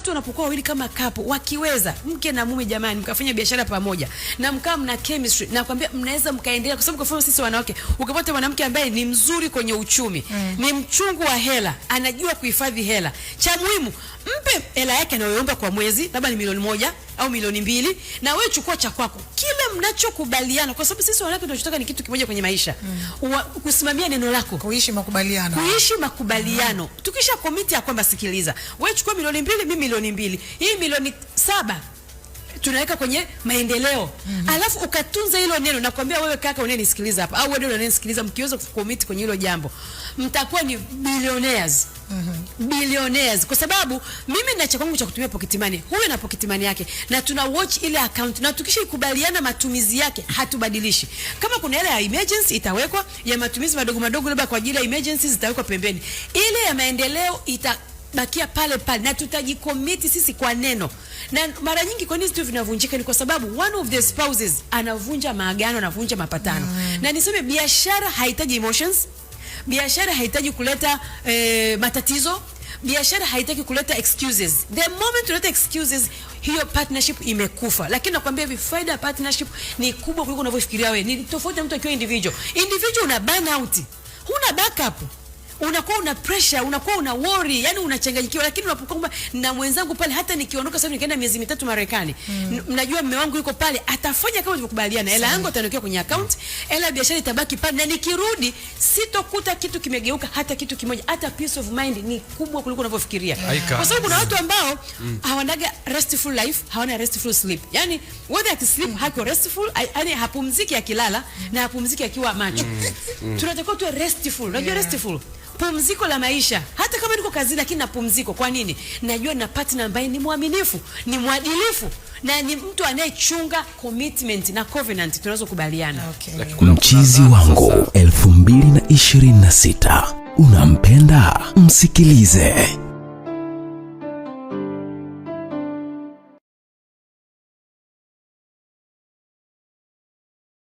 Watu wanapokuwa wawili kama couple, wakiweza mke na mume, jamani, mkafanya biashara pamoja na mkaa mna chemistry, na kwambia mnaweza mkaendelea, kwa sababu kwa mfano sisi wanawake, ukipata mwanamke ambaye ni mzuri kwenye uchumi, ni mchungu wa hela, anajua kuhifadhi hela, cha muhimu mpe hela yake anayoomba kwa mwezi, labda ni milioni 1 au milioni 2, na wewe chukua cha kwako, kile mnachokubaliana, kwa sababu sisi wanawake tunachotaka ni kitu kimoja kwenye maisha, kusimamia neno lako, kuishi makubaliano. Tukisha commit ya kwamba sikiliza, wewe chukua milioni 2, mimi milioni 2, hii milioni 7 tunaweka kwenye maendeleo. Alafu ukatunza hilo neno, na kwambia wewe kaka unanisikiliza hapa, au wewe ndio unanisikiliza, mkiweza kucommit kwenye hilo jambo, mtakuwa ni billionaires. Billionaires, kwa sababu mimi nina cha kwangu cha kutumia pocket money, huyu na pocket money yake, na tuna watch ile account, na tukishikubaliana matumizi yake hatubadilishi. Kama kuna ile ya emergency itawekwa, ya matumizi madogo madogo labda kwa ajili ya emergencies zitawekwa pembeni, ile ya maendeleo bakia pale pale, na tutajikomiti sisi kwa neno. Na mara nyingi kwa nini vitu vinavunjika ni kwa sababu one of the spouses anavunja maagano, anavunja mapatano. Na niseme biashara haihitaji emotions, biashara haihitaji kuleta matatizo, biashara haitaki kuleta excuses. The moment unaleta excuses, hiyo partnership imekufa. Lakini nakwambia hivi, faida ya partnership ni kubwa kuliko unavyofikiria wewe. Ni tofauti na mtu akiwa individual. Individual una burn out, huna backup, unakuwa una pressure, unakuwa una worry, yani unachanganyikiwa. Lakini unapokuwa na mwenzangu pale, hata nikiondoka sasa nikaenda miezi 3 Marekani, mnajua mume wangu yuko pale, atafanya kama tulivyokubaliana, hela yangu ataniwekea kwenye account, hela ya biashara itabaki pale, na nikirudi sitokuta kitu kimegeuka hata kitu kimoja. Hata peace of mind ni kubwa kuliko unavyofikiria. Kwa sababu kuna watu ambao hawanaga restful life, hawana restful sleep. Yani whether akisleep hako restful, yani hapumziki akilala na hapumziki akiwa macho. Tunatakiwa tu restful. Unajua restful, pumziko la maisha. Hata kama niko kazini, lakini na pumziko. Kwa nini? Najua na partner ambaye ni mwaminifu, ni mwadilifu, na ni mtu anayechunga commitment na covenant tunazokubaliana. Mchizi wangu 2026. Unampenda? Msikilize.